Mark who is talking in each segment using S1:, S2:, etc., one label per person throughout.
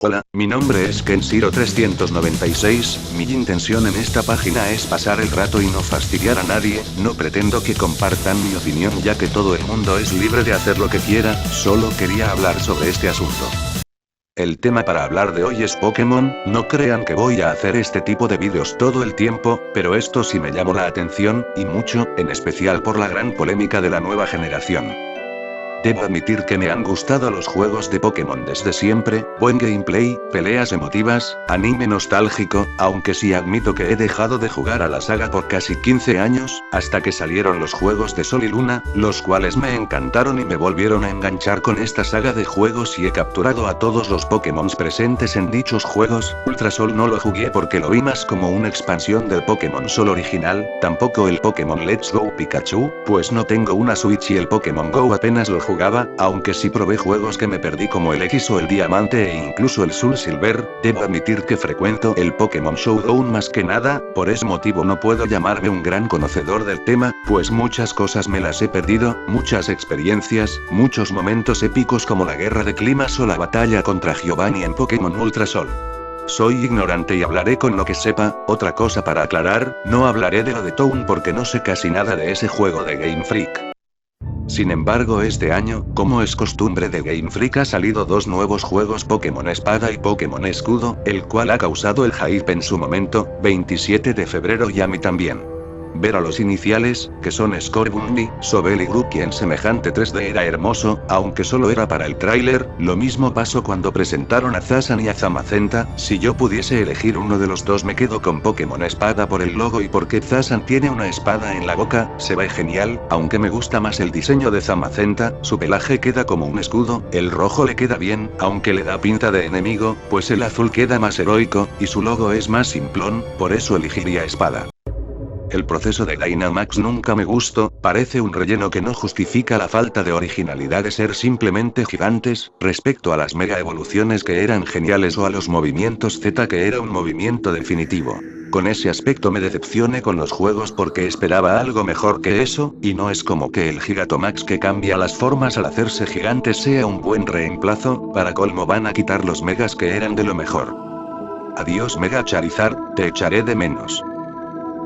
S1: Hola, mi nombre es Kenshiro396, mi intención en esta página es pasar el rato y no fastidiar a nadie, no pretendo que compartan mi opinión ya que todo el mundo es libre de hacer lo que quiera, solo quería hablar sobre este asunto. El tema para hablar de hoy es Pokémon, no crean que voy a hacer este tipo de vídeos todo el tiempo, pero esto sí me llamó la atención, y mucho, en especial por la gran polémica de la nueva generación. Debo admitir que me han gustado los juegos de Pokémon desde siempre, buen gameplay, peleas emotivas, anime nostálgico, aunque sí admito que he dejado de jugar a la saga por casi 15 años, hasta que salieron los juegos de Sol y Luna, los cuales me encantaron y me volvieron a enganchar con esta saga de juegos y he capturado a todos los Pokémon presentes en dichos juegos. Ultra Sol no lo jugué porque lo vi más como una expansión del Pokémon Sol original, tampoco el Pokémon Let's Go Pikachu, pues no tengo una Switch y el Pokémon Go apenas lo jugaba, aunque sí probé juegos que me perdí como el X o el Diamante e incluso el Soul Silver. Debo admitir que frecuento el Pokémon Showdown más que nada, por ese motivo no puedo llamarme un gran conocedor del tema, pues muchas cosas me las he perdido, muchas experiencias, muchos momentos épicos como la guerra de climas o la batalla contra Giovanni en Pokémon Ultra Sol. Soy ignorante y hablaré con lo que sepa. Otra cosa para aclarar, no hablaré de lo de Town porque no sé casi nada de ese juego de Game Freak. Sin embargo, este año, como es costumbre de Game Freak, ha salido dos nuevos juegos Pokémon Espada y Pokémon Escudo, el cual ha causado el hype en su momento, 27 de febrero, y a mí también. Ver a los iniciales, que son Scorbunny, Sobel y Grookey en semejante 3D era hermoso, aunque solo era para el tráiler. Lo mismo pasó cuando presentaron a Zasan y a Zamazenta. Si yo pudiese elegir uno de los dos me quedo con Pokémon Espada por el logo y porque Zasan tiene una espada en la boca, se ve genial, aunque me gusta más el diseño de Zamazenta, su pelaje queda como un escudo, el rojo le queda bien, aunque le da pinta de enemigo, pues el azul queda más heroico, y su logo es más simplón, por eso elegiría Espada. El proceso de Dynamax nunca me gustó, parece un relleno que no justifica la falta de originalidad de ser simplemente gigantes, respecto a las mega evoluciones que eran geniales o a los movimientos Z que era un movimiento definitivo. Con ese aspecto me decepcioné con los juegos porque esperaba algo mejor que eso, y no es como que el Gigatomax que cambia las formas al hacerse gigante sea un buen reemplazo. Para colmo van a quitar los megas que eran de lo mejor. Adiós Mega Charizard, te echaré de menos.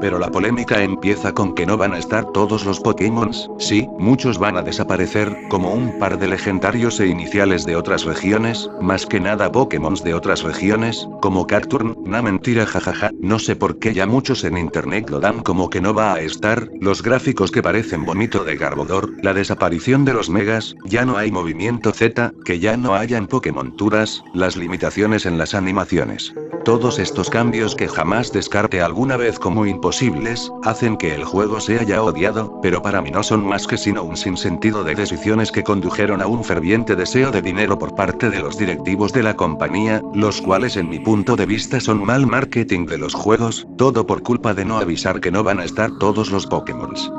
S1: Pero la polémica empieza con que no van a estar todos los Pokémons, sí, muchos van a desaparecer, como un par de legendarios e iniciales de otras regiones, más que nada Pokémons de otras regiones, como Cacturne. Nah, mentira, jajaja, no sé por qué ya muchos en internet lo dan como que no va a estar, los gráficos que parecen bonito de Garbodor, la desaparición de los megas, ya no hay movimiento Z, que ya no hayan Pokémonturas, las limitaciones en las animaciones. Todos estos cambios que jamás descarte alguna vez como imposibles, hacen que el juego sea ya odiado, pero para mí no son más que sino un sinsentido de decisiones que condujeron a un ferviente deseo de dinero por parte de los directivos de la compañía, los cuales en mi punto de vista son mal marketing de los juegos, todo por culpa de no avisar que no van a estar todos los Pokémons.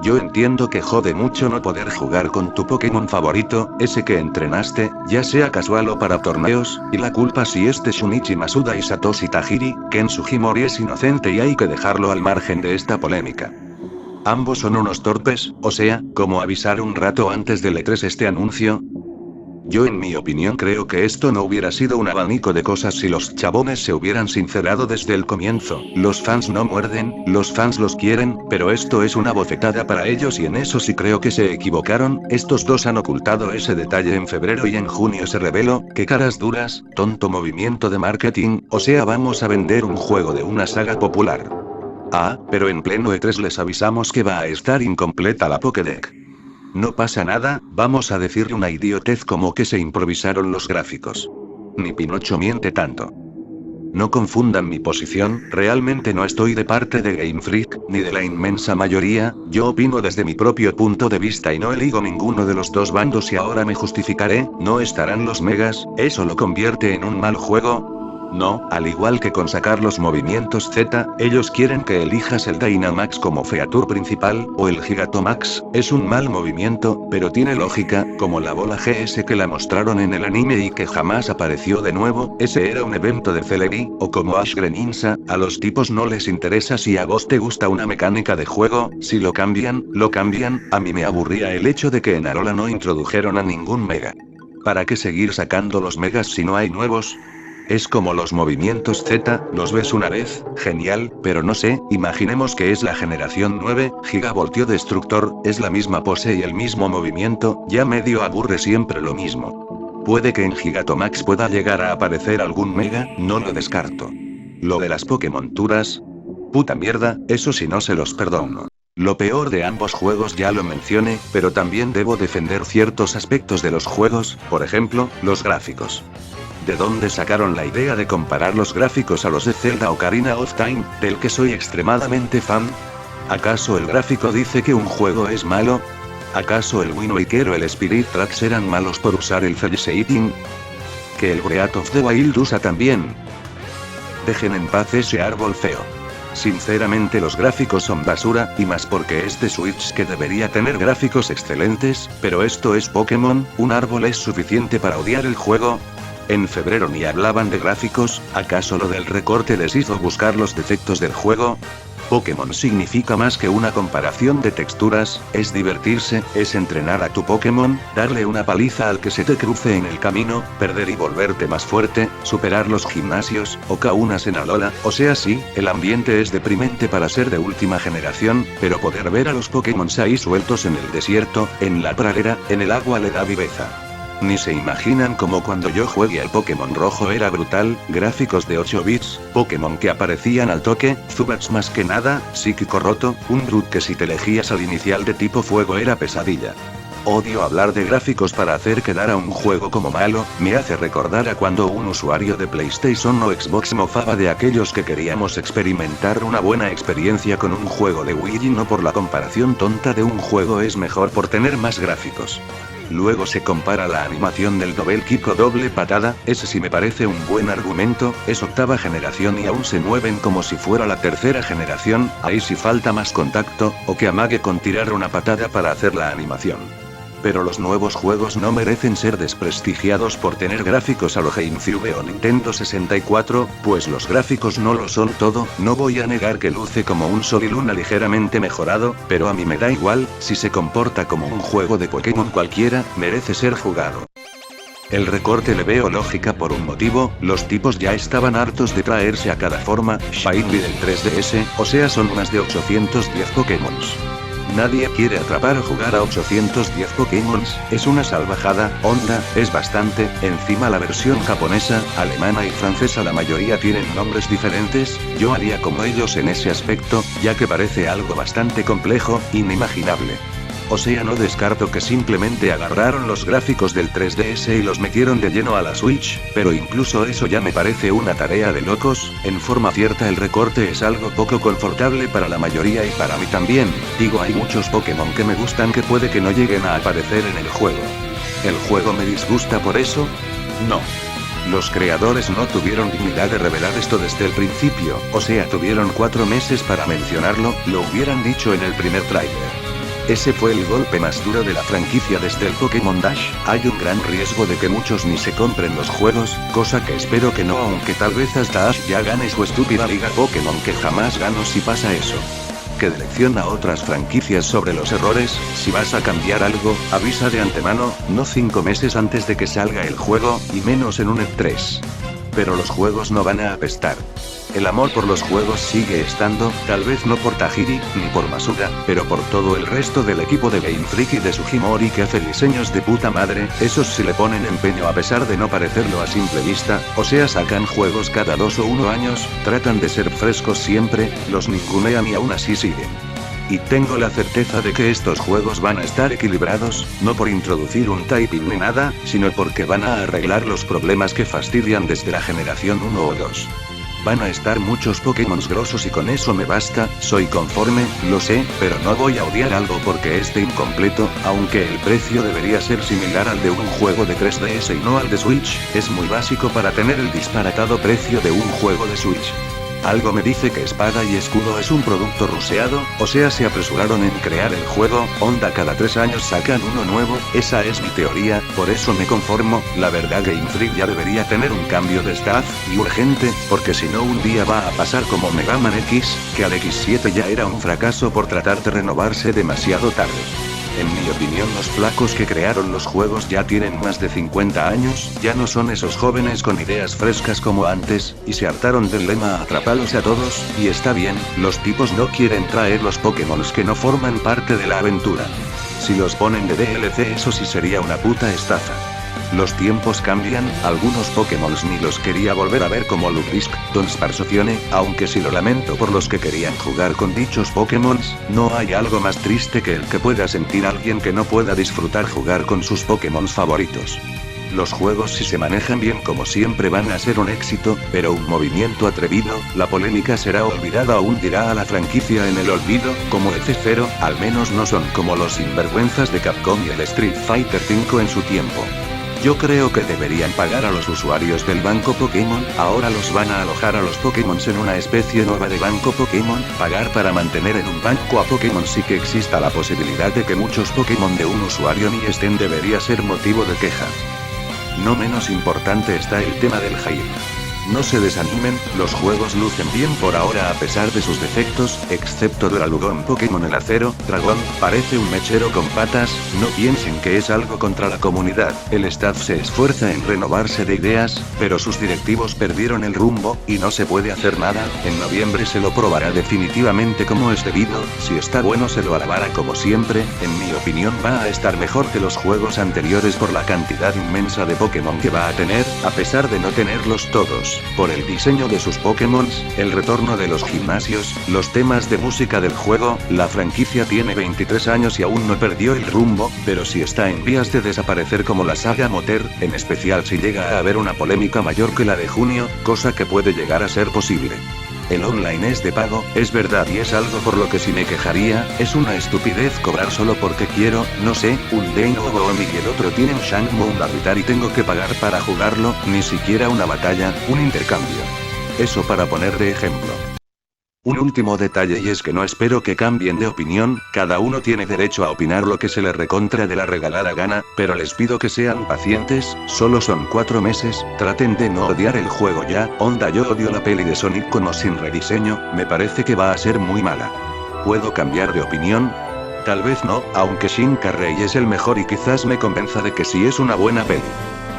S1: Yo entiendo que jode mucho no poder jugar con tu Pokémon favorito, ese que entrenaste, ya sea casual o para torneos, y la culpa si es de Shunichi Masuda y Satoshi Tajiri. Ken Sugimori es inocente y hay que dejarlo al margen de esta polémica. Ambos son unos torpes, o sea, como avisar un rato antes del E3 este anuncio. Yo en mi opinión creo que esto no hubiera sido un abanico de cosas si los chabones se hubieran sincerado desde el comienzo. Los fans no muerden, los fans los quieren, pero esto es una bofetada para ellos y en eso sí creo que se equivocaron. Estos dos han ocultado ese detalle en febrero y en junio se reveló. Qué caras duras, tonto movimiento de marketing, o sea, vamos a vender un juego de una saga popular. Ah, pero en pleno E3 les avisamos que va a estar incompleta la Pokédex. No pasa nada, vamos a decir una idiotez como que se improvisaron los gráficos. Ni Pinocho miente tanto. No confundan mi posición, realmente no estoy de parte de Game Freak, ni de la inmensa mayoría, yo opino desde mi propio punto de vista y no elijo ninguno de los dos bandos y ahora me justificaré. No estarán los megas, ¿eso lo convierte en un mal juego? No, al igual que con sacar los movimientos Z, ellos quieren que elijas el Dynamax como feature principal, o el Gigatomax. Es un mal movimiento, pero tiene lógica, como la bola GS que la mostraron en el anime y que jamás apareció de nuevo. Ese era un evento de Celebi, o como Ash Greninja, a los tipos no les interesa si a vos te gusta una mecánica de juego, si lo cambian, a mí me aburría el hecho de que en Alola no introdujeron a ningún mega. ¿Para qué seguir sacando los megas si no hay nuevos? Es como los movimientos Z, los ves una vez, genial, pero no sé, imaginemos que es la generación 9, Gigavoltio Destructor, es la misma pose y el mismo movimiento, ya medio aburre siempre lo mismo. Puede que en Gigatomax pueda llegar a aparecer algún Mega, no lo descarto. Lo de las Pokémonturas. Puta mierda, eso sí no se los perdono. Lo peor de ambos juegos ya lo mencioné, pero también debo defender ciertos aspectos de los juegos, por ejemplo, los gráficos. ¿De dónde sacaron la idea de comparar los gráficos a los de Zelda Ocarina of Time, del que soy extremadamente fan? ¿Acaso el gráfico dice que un juego es malo? ¿Acaso el Wind Waker o el Spirit Tracks eran malos por usar el cel shading? ¿Que el Breath of the Wild usa también? Dejen en paz ese árbol feo. Sinceramente los gráficos son basura, y más porque es de Switch que debería tener gráficos excelentes, pero esto es Pokémon, ¿un árbol es suficiente para odiar el juego? En febrero ni hablaban de gráficos, ¿acaso lo del recorte les hizo buscar los defectos del juego? Pokémon significa más que una comparación de texturas, es divertirse, es entrenar a tu Pokémon, darle una paliza al que se te cruce en el camino, perder y volverte más fuerte, superar los gimnasios, o kaunas en Alola, o sea sí, el ambiente es deprimente para ser de última generación, pero poder ver a los Pokémon ahí sueltos en el desierto, en la pradera, en el agua le da viveza. Ni se imaginan como cuando yo jugué al Pokémon rojo era brutal, gráficos de 8 bits, Pokémon que aparecían al toque, Zubats más que nada, psíquico roto, un Brute que si te elegías al inicial de tipo fuego era pesadilla. Odio hablar de gráficos para hacer quedar a un juego como malo, me hace recordar a cuando un usuario de PlayStation o Xbox mofaba de aquellos que queríamos experimentar una buena experiencia con un juego de Wii y no por la comparación tonta de un juego es mejor por tener más gráficos. Luego se compara la animación del double kick o doble patada, ese sí me parece un buen argumento, es octava generación y aún se mueven como si fuera la tercera generación, ahí sí falta más contacto, o que amague con tirar una patada para hacer la animación. Pero los nuevos juegos no merecen ser desprestigiados por tener gráficos a lo GameCube o Nintendo 64, pues los gráficos no lo son todo, no voy a negar que luce como un Sol y Luna ligeramente mejorado, pero a mí me da igual, si se comporta como un juego de Pokémon cualquiera, merece ser jugado. El recorte le veo lógica por un motivo, los tipos ya estaban hartos de traerse a cada forma, Shiny del 3DS, o sea son más de 810 Pokémon. Nadie quiere atrapar o jugar a 810 Pokémon, es una salvajada, onda, es bastante, encima la versión japonesa, alemana y francesa la mayoría tienen nombres diferentes, yo haría como ellos en ese aspecto, ya que parece algo bastante complejo, inimaginable. O sea, no descarto que simplemente agarraron los gráficos del 3DS y los metieron de lleno a la Switch, pero incluso eso ya me parece una tarea de locos, en forma cierta el recorte es algo poco confortable para la mayoría y para mí también, digo hay muchos Pokémon que me gustan que puede que no lleguen a aparecer en el juego. ¿El juego me disgusta por eso? No. Los creadores no tuvieron dignidad de revelar esto desde el principio, o sea tuvieron 4 meses para mencionarlo, lo hubieran dicho en el primer tráiler. Ese fue el golpe más duro de la franquicia desde el Pokémon Dash, hay un gran riesgo de que muchos ni se compren los juegos, cosa que espero que no aunque tal vez hasta Ash ya gane su estúpida liga Pokémon que jamás gano si pasa eso. Que de lección a otras franquicias sobre los errores, si vas a cambiar algo, avisa de antemano, no 5 meses antes de que salga el juego, y menos en un E3. Pero los juegos no van a apestar. El amor por los juegos sigue estando, tal vez no por Tajiri, ni por Masuda, pero por todo el resto del equipo de Game Freak y de Sugimori que hace diseños de puta madre, esos sí le ponen empeño a pesar de no parecerlo a simple vista, o sea sacan juegos cada 2 o 1 años, tratan de ser frescos siempre, los ningunean y aún así siguen. Y tengo la certeza de que estos juegos van a estar equilibrados, no por introducir un typing ni nada, sino porque van a arreglar los problemas que fastidian desde la generación 1 o 2. Van a estar muchos Pokémon grosos y con eso me basta, soy conforme, lo sé, pero no voy a odiar algo porque esté incompleto, aunque el precio debería ser similar al de un juego de 3DS y no al de Switch, es muy básico para tener el disparatado precio de un juego de Switch. Algo me dice que Espada y Escudo es un producto ruseado, o sea se apresuraron en crear el juego, onda cada 3 años sacan uno nuevo, esa es mi teoría, por eso me conformo, la verdad Game Freak ya debería tener un cambio de staff, y urgente, porque si no un día va a pasar como Mega Man X, que al X7 ya era un fracaso por tratar de renovarse demasiado tarde. En mi opinión, los flacos que crearon los juegos ya tienen más de 50 años, ya no son esos jóvenes con ideas frescas como antes, y se hartaron del lema atrapalos a todos, y está bien, los tipos no quieren traer los Pokémon que no forman parte de la aventura. Si los ponen de DLC, eso sí sería una puta estafa. Los tiempos cambian, algunos Pokémon ni los quería volver a ver como Lubrisk, Dunsparce, aunque sí lo lamento por los que querían jugar con dichos Pokémon. No hay algo más triste que el que pueda sentir alguien que no pueda disfrutar jugar con sus Pokémon favoritos. Los juegos, si se manejan bien como siempre, van a ser un éxito, pero un movimiento atrevido, la polémica será olvidada o hundirá a la franquicia en el olvido, como F0, al menos no son como los sinvergüenzas de Capcom y el Street Fighter V en su tiempo. Yo creo que deberían pagar a los usuarios del banco Pokémon, ahora los van a alojar a los Pokémon en una especie nueva de banco Pokémon, pagar para mantener en un banco a Pokémon sí que exista la posibilidad de que muchos Pokémon de un usuario ni estén debería ser motivo de queja. No menos importante está el tema del hype. No se desanimen, los juegos lucen bien por ahora a pesar de sus defectos, excepto Duraludon Pokémon el Acero Dragón, parece un mechero con patas, no piensen que es algo contra la comunidad, el staff se esfuerza en renovarse de ideas, pero sus directivos perdieron el rumbo, y no se puede hacer nada, en noviembre se lo probará definitivamente como es debido, si está bueno se lo alabará como siempre, en mi opinión va a estar mejor que los juegos anteriores por la cantidad inmensa de Pokémon que va a tener, a pesar de no tenerlos todos. Por el diseño de sus Pokémon, el retorno de los gimnasios, los temas de música del juego, la franquicia tiene 23 años y aún no perdió el rumbo, pero sí está en vías de desaparecer como la saga Moter, en especial si llega a haber una polémica mayor que la de junio, cosa que puede llegar a ser posible. El online es de pago, es verdad y es algo por lo que sí me quejaría, es una estupidez cobrar solo porque quiero, no sé, un Deno o Goemi y el otro tiene un Shango o un Larvitar y tengo que pagar para jugarlo, ni siquiera una batalla, un intercambio. Eso para poner de ejemplo. Un último detalle y es que no espero que cambien de opinión, cada uno tiene derecho a opinar lo que se le recontra de la regalada gana, pero les pido que sean pacientes, solo son 4 meses, traten de no odiar el juego ya, onda yo odio la peli de Sonic con o sin rediseño, me parece que va a ser muy mala. ¿Puedo cambiar de opinión? Tal vez no, aunque Shin Carrey es el mejor y quizás me convenza de que sí es una buena peli.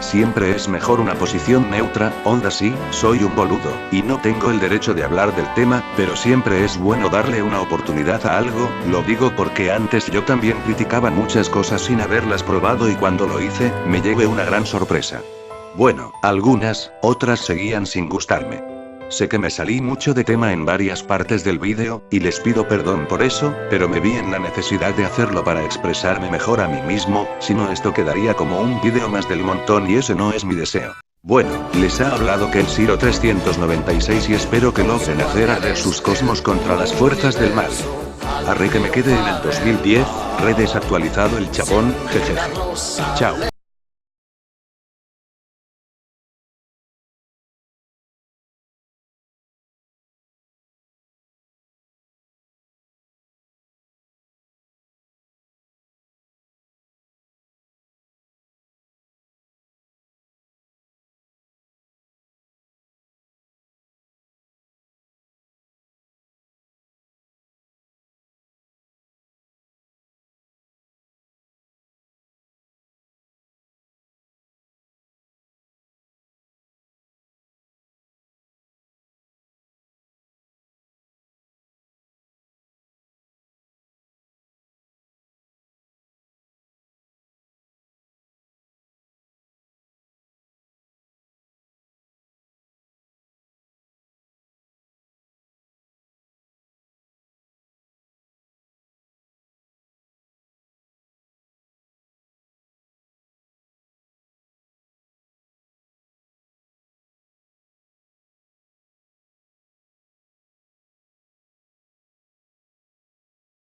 S1: Siempre es mejor una posición neutra, onda sí, soy un boludo, y no tengo el derecho de hablar del tema, pero siempre es bueno darle una oportunidad a algo, lo digo porque antes yo también criticaba muchas cosas sin haberlas probado y cuando lo hice, me llevé una gran sorpresa. Bueno, algunas, otras seguían sin gustarme. Sé que me salí mucho de tema en varias partes del vídeo, y les pido perdón por eso, pero me vi en la necesidad de hacerlo para expresarme mejor a mí mismo, si no esto quedaría como un vídeo más del montón y ese no es mi deseo. Bueno, les ha hablado Kenshiro 396 y espero que logren hacer arder sus cosmos contra las fuerzas del mal. Arre que me quede en el 2010, re desactualizado el chabón, jejeje. Chao.